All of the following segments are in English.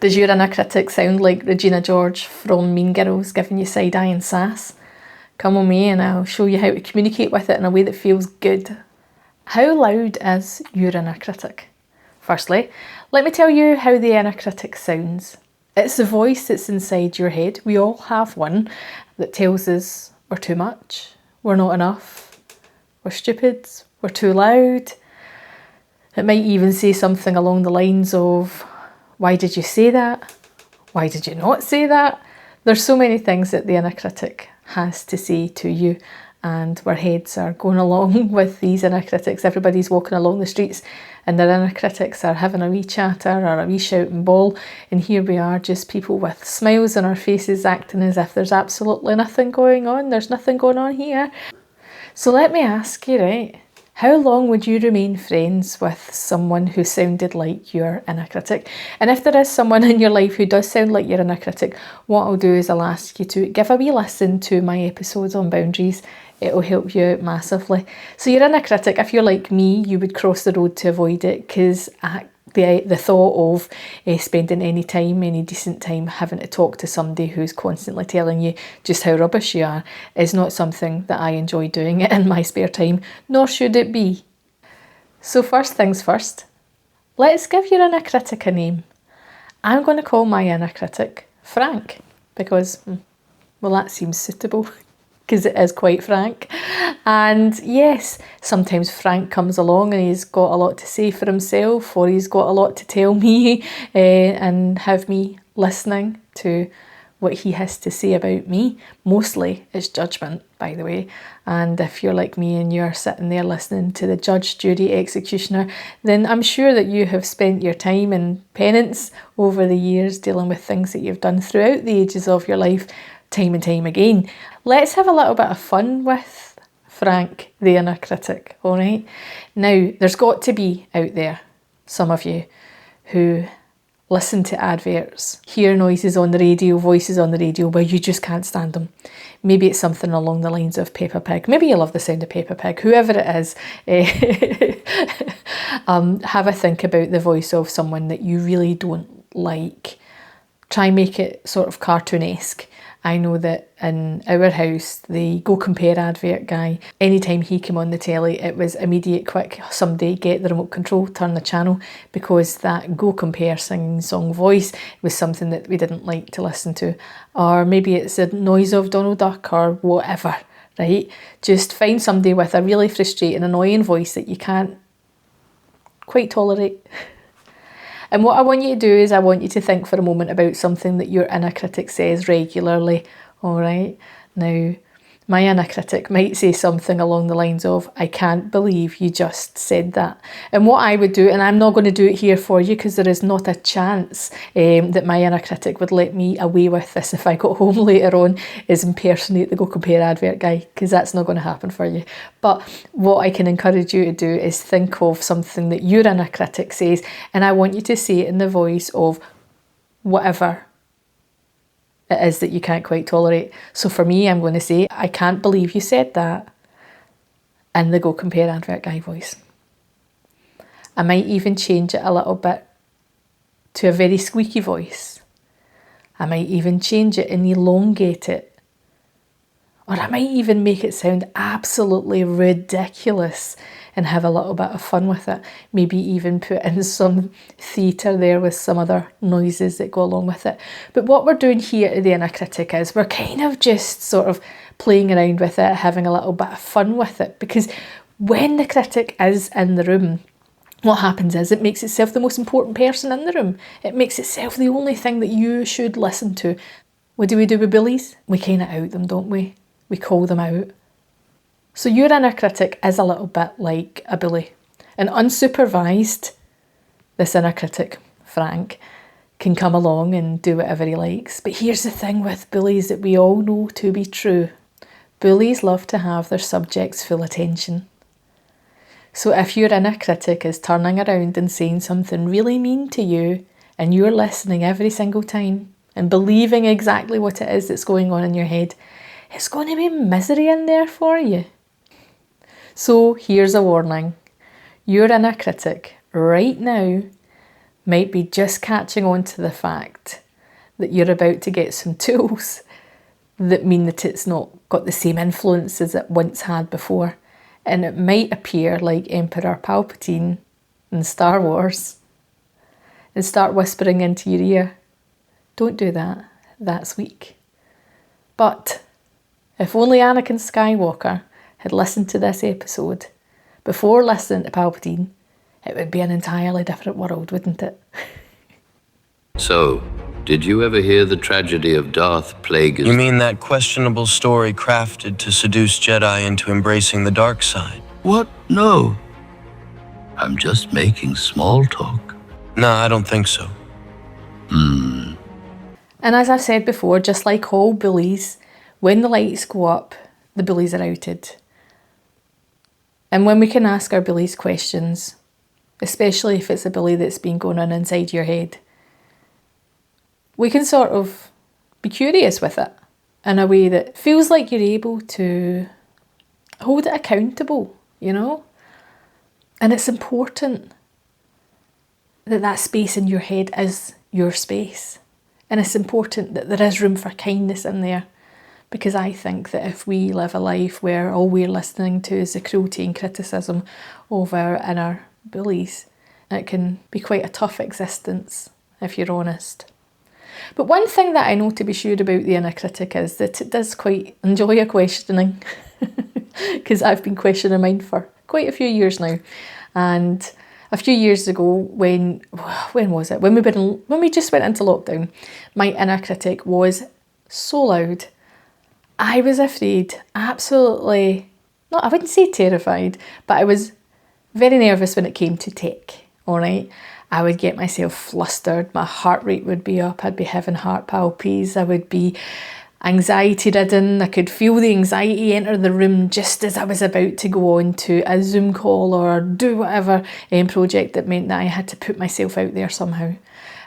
Does your inner critic sound like Regina George from Mean Girls giving you side eye and sass? Come on me and I'll show you how to communicate with it in a way that feels good. How loud is your inner critic? Firstly, let me tell you how the inner critic sounds. It's the voice that's inside your head. We all have one that tells us we're too much, we're not enough, we're stupid, we're too loud. It might even say something along the lines of, why did you say that? Why did you not say that? There's so many things that the inner critic has to say to you, and our heads are going along with these inner critics. Everybody's walking along the streets and their inner critics are having a wee chatter or a wee shout and bawl, and here we are, just people with smiles on our faces acting as if there's absolutely nothing going on. There's nothing going on here. So let me ask you, right? How long would you remain friends with someone who sounded like your inner critic? And if there is someone in your life who does sound like your inner critic, what I'll do is I'll ask you to give a wee listen to my episodes on boundaries. It'll help you out massively. So your inner critic, if you're like me, you would cross the road to avoid it, because the thought of spending any decent time having to talk to somebody who's constantly telling you just how rubbish you are is not something that I enjoy doing in my spare time, nor should it be. So first things first, let's give your inner critic a name. I'm going to call my inner critic Frank, because, well, that seems suitable. Because it is quite frank. And yes, sometimes Frank comes along and he's got a lot to say for himself, or he's got a lot to tell me and have me listening to what he has to say about me. Mostly it's judgment, by the way. And if you're like me and you're sitting there listening to the judge, jury, executioner, then I'm sure that you have spent your time in penance over the years dealing with things that you've done throughout the ages of your life, time and time again. Let's have a little bit of fun with Frank, the inner critic, all right? Now, there's got to be out there some of you who listen to adverts, hear noises on the radio, voices on the radio where you just can't stand them. Maybe it's something along the lines of Peppa Pig. Maybe you love the sound of Peppa Pig, whoever it is. Have a think about the voice of someone that you really don't like. Try and make it sort of cartoonesque. I know that in our house, the Go Compare advert guy, anytime he came on the telly, it was immediate, quick, somebody get the remote control, turn the channel, because that Go Compare singing song voice was something that we didn't like to listen to. Or maybe it's the noise of Donald Duck or whatever, right? Just find somebody with a really frustrating, annoying voice that you can't quite tolerate. And what I want you to do is I want you to think for a moment about something that your inner critic says regularly, all right? Now, my inner critic might say something along the lines of, I can't believe you just said that. And what I would do, and I'm not going to do it here for you because there is not a chance that my inner critic would let me away with this if I got home later on, is impersonate the Go Compare advert guy, because that's not going to happen for you. But what I can encourage you to do is think of something that your inner critic says, and I want you to say it in the voice of whatever it is that you can't quite tolerate. So for me, I'm going to say, I can't believe you said that, in the Go Compare advert guy voice. I might even change it a little bit to a very squeaky voice. I might even change it and elongate it. Or I might even make it sound absolutely ridiculous and have a little bit of fun with it. Maybe even put in some theatre there with some other noises that go along with it. But what we're doing here at the inner critic is we're kind of just sort of playing around with it, having a little bit of fun with it. Because when the critic is in the room, what happens is it makes itself the most important person in the room. It makes itself the only thing that you should listen to. What do we do with bullies? We kind of out them, don't we? We call them out. So your inner critic is a little bit like a bully. And unsupervised, this inner critic, Frank, can come along and do whatever he likes. But here's the thing with bullies that we all know to be true. Bullies love to have their subjects' full attention. So if your inner critic is turning around and saying something really mean to you, and you're listening every single time and believing exactly what it is that's going on in your head, it's going to be misery in there for you. So here's a warning. Your inner critic right now might be just catching on to the fact that you're about to get some tools that mean that it's not got the same influence as it once had before. And it might appear like Emperor Palpatine in Star Wars and start whispering into your ear, don't do that, that's weak. But if only Anakin Skywalker had listened to this episode before listening to Palpatine, it would be an entirely different world, wouldn't it? So, did you ever hear the tragedy of Darth Plagueis? You mean that questionable story crafted to seduce Jedi into embracing the dark side? What? No. I'm just making small talk. No, I don't think so. And as I've said before, just like all bullies, when the lights go up, the bullies are outed. And when we can ask our bullies questions, especially if it's a bully that's been going on inside your head, we can sort of be curious with it in a way that feels like you're able to hold it accountable, you know? And it's important that that space in your head is your space. And it's important that there is room for kindness in there. Because I think that if we live a life where all we're listening to is the cruelty and criticism of our inner bullies, it can be quite a tough existence, if you're honest. But one thing that I know to be sure about the inner critic is that it does quite enjoy a questioning. Because I've been questioning mine for quite a few years now. And a few years ago, when was it? When we just went into lockdown, my inner critic was so loud. I was afraid, absolutely, I wouldn't say terrified, but I was very nervous when it came to tech, all right? I would get myself flustered, my heart rate would be up, I'd be having heart palpitations, I would be anxiety-ridden, I could feel the anxiety enter the room just as I was about to go on to a Zoom call or do whatever project that meant that I had to put myself out there somehow.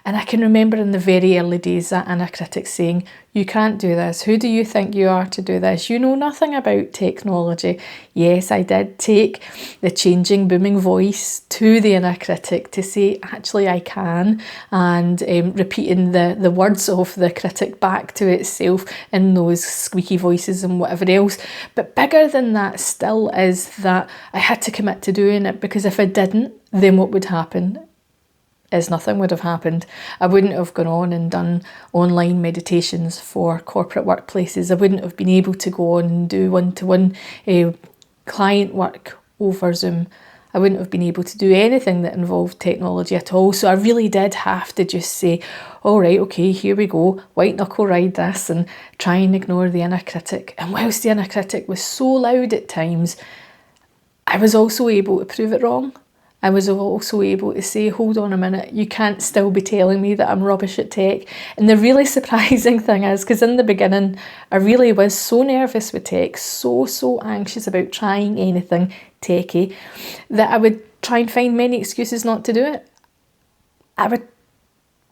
And I can remember in the very early days that inner critic saying, you can't do this. Who do you think you are to do this? You know nothing about technology. Yes, I did take the changing, booming voice to the inner critic to say, actually I can, and repeating the words of the critic back to itself in those squeaky voices and whatever else. But bigger than that still is that I had to commit to doing it, because if I didn't, then what would happen? Is nothing would have happened. I wouldn't have gone on and done online meditations for corporate workplaces. I wouldn't have been able to go on and do one-to-one client work over Zoom. I wouldn't have been able to do anything that involved technology at all. So I really did have to just say, all right, okay, here we go, white knuckle ride this and try and ignore the inner critic. And whilst the inner critic was so loud at times, I was also able to prove it wrong. I was also able to say, hold on a minute, you can't still be telling me that I'm rubbish at tech. And the really surprising thing is, because in the beginning, I really was so nervous with tech, so anxious about trying anything techie, that I would try and find many excuses not to do it. I would,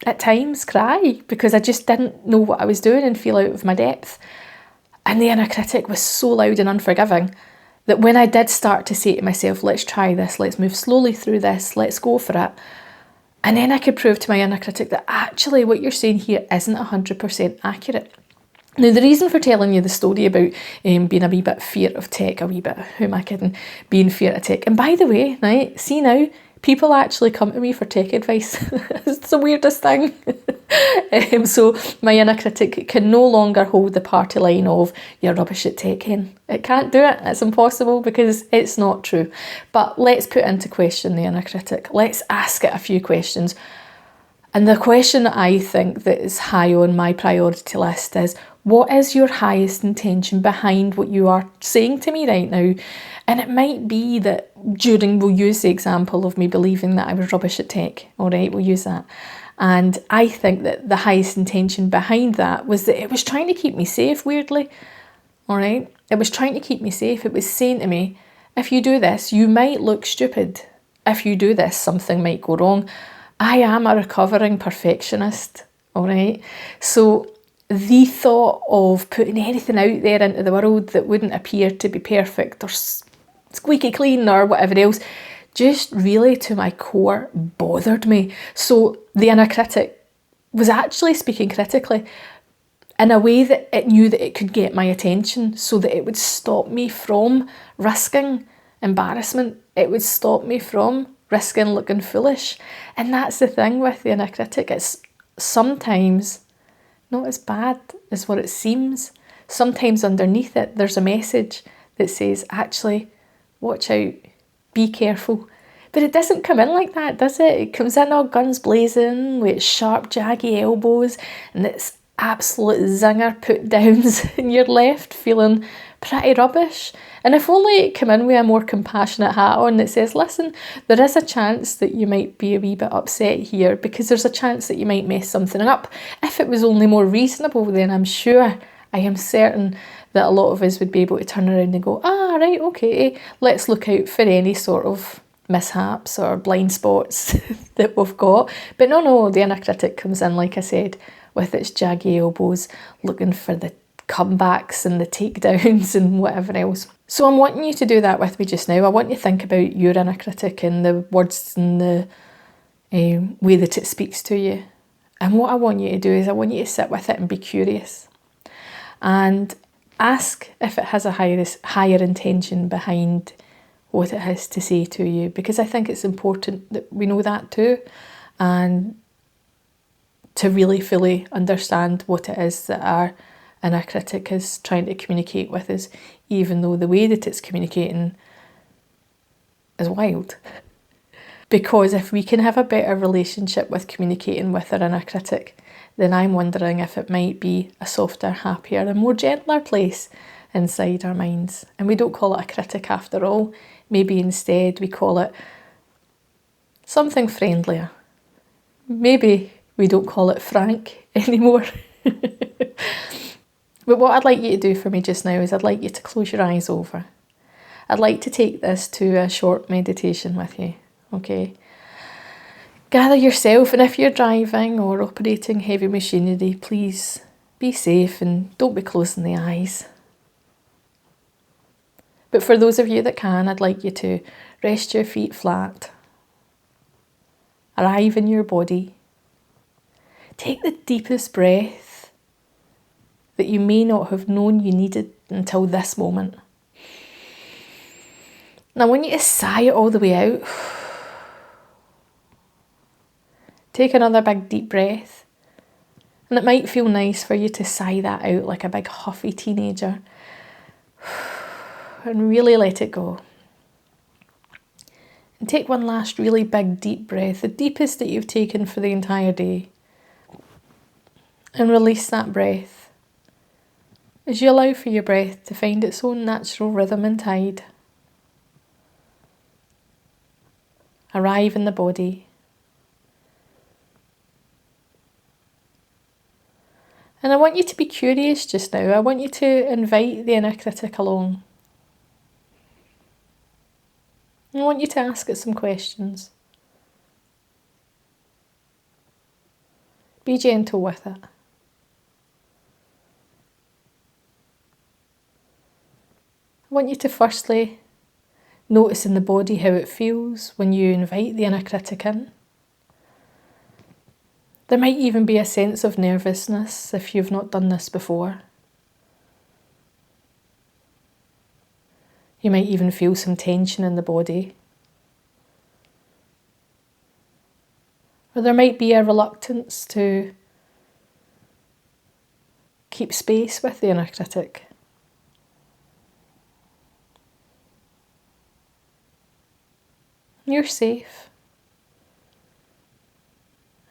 at times, cry because I just didn't know what I was doing and feel out of my depth. And the inner critic was so loud and unforgiving that when I did start to say to myself, let's try this, let's move slowly through this, let's go for it. And then I could prove to my inner critic that actually what you're saying here isn't 100% accurate. Now, the reason for telling you the story about being a wee bit fear of tech, who am I kidding, being fear of tech. And by the way, right, see now, people actually come to me for tech advice. It's the weirdest thing. So my inner critic can no longer hold the party line of, you're rubbish at tech, Hen. It can't do it. It's impossible because it's not true. But let's put into question the inner critic. Let's ask it a few questions. And the question that I think that is high on my priority list is, what is your highest intention behind what you are saying to me right now? And it might be that we'll use the example of me believing that I was rubbish at tech. All right, we'll use that. And I think that the highest intention behind that was that it was trying to keep me safe, weirdly. All right, it was trying to keep me safe. It was saying to me, if you do this, you might look stupid. If you do this, something might go wrong. I am a recovering perfectionist. All right, so the thought of putting anything out there into the world that wouldn't appear to be perfect or squeaky clean or whatever else just really to my core bothered me. So the inner critic was actually speaking critically in a way that it knew that it could get my attention, so that it would stop me from risking embarrassment. It would stop me from risking looking foolish. And that's the thing with the inner critic. It's sometimes not as bad as what it seems. Sometimes underneath it, there's a message that says, actually, watch out, be careful. But it doesn't come in like that, does it? It comes in all guns blazing with its sharp, jaggy elbows and its absolute zinger put downs, and you're left feeling pretty rubbish. And if only it came in with a more compassionate hat on that says, listen, there is a chance that you might be a wee bit upset here, because there's a chance that you might mess something up. If it was only more reasonable, then I'm sure, I am certain that a lot of us would be able to turn around and go, right, okay, let's look out for any sort of mishaps or blind spots that we've got. But no, the inner critic comes in, like I said, with its jaggy elbows, looking for the comebacks and the takedowns and whatever else. So I'm wanting you to do that with me just now. I want you to think about your inner critic and the words and the way that it speaks to you. And what I want you to do is I want you to sit with it and be curious. And ask if it has a higher intention behind what it has to say to you. Because I think it's important that we know that too. And to really fully understand what it is that our inner critic is trying to communicate with us, even though the way that it's communicating is wild. Because if we can have a better relationship with communicating with our inner critic, then I'm wondering if it might be a softer, happier and more gentler place inside our minds. And we don't call it a critic after all. Maybe instead we call it something friendlier. Maybe we don't call it Frank anymore. But what I'd like you to do for me just now is I'd like you to close your eyes over. I'd like to take this to a short meditation with you, okay? Gather yourself, and if you're driving or operating heavy machinery, please be safe and don't be closing the eyes. But for those of you that can, I'd like you to rest your feet flat. Arrive in your body. Take the deepest breath that you may not have known you needed until this moment. Now I want you to sigh it all the way out. Take another big deep breath. And it might feel nice for you to sigh that out like a big huffy teenager. And really let it go. And take one last really big deep breath, the deepest that you've taken for the entire day. And release that breath as you allow for your breath to find its own natural rhythm and tide. Arrive in the body. And I want you to be curious just now. I want you to invite the inner critic along. I want you to ask it some questions. Be gentle with it. I want you to firstly notice in the body how it feels when you invite the inner critic in. There might even be a sense of nervousness if you've not done this before. You might even feel some tension in the body. Or there might be a reluctance to keep space with the inner critic. You're safe.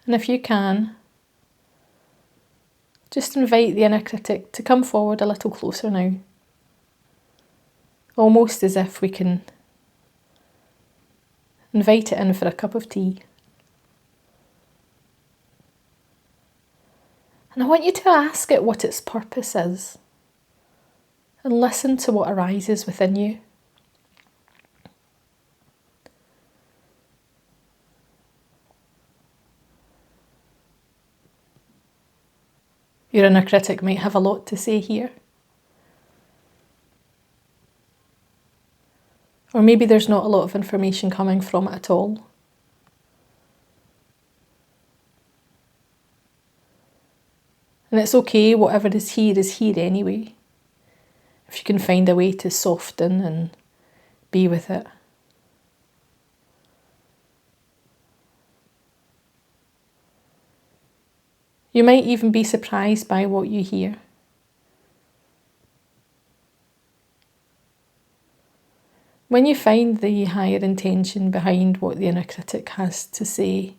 And if you can, just invite the inner critic to come forward a little closer now. Almost as if we can invite it in for a cup of tea. And I want you to ask it what its purpose is and listen to what arises within you. Your inner critic might have a lot to say here. Or Or maybe there's not a lot of information coming from it at all. And it's okay, whatever is here anyway. If you can find a way to soften and be with it. You might even be surprised by what you hear. When you find the higher intention behind what the inner critic has to say,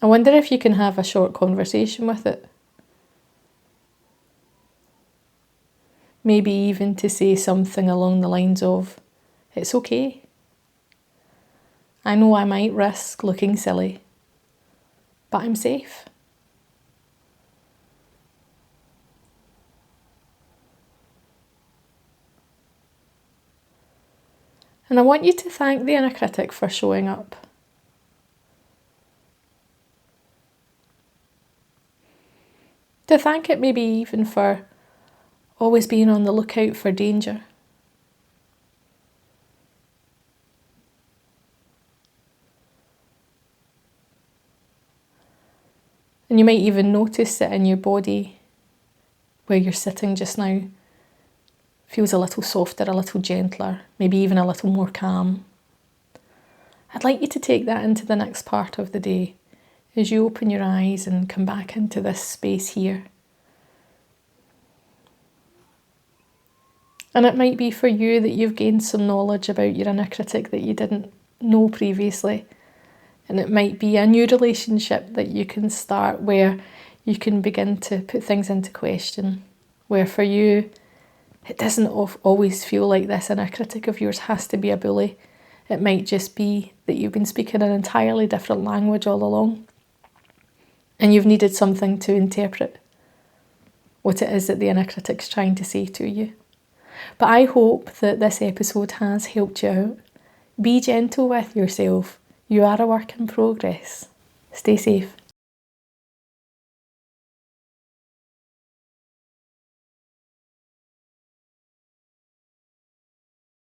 I wonder if you can have a short conversation with it. Maybe even to say something along the lines of, "It's okay. I know I might risk looking silly, but I'm safe." And I want you to thank the inner critic for showing up. To thank it maybe even for always being on the lookout for danger. And you might even notice that in your body, where you're sitting just now, feels a little softer, a little gentler, maybe even a little more calm. I'd like you to take that into the next part of the day as you open your eyes and come back into this space here. And it might be for you that you've gained some knowledge about your inner critic that you didn't know previously. And it might be a new relationship that you can start where you can begin to put things into question. Where for you, it doesn't always feel like this inner critic of yours has to be a bully. It might just be that you've been speaking an entirely different language all along. And you've needed something to interpret what it is that the inner critic's trying to say to you. But I hope that this episode has helped you out. Be gentle with yourself. You are a work in progress. Stay safe.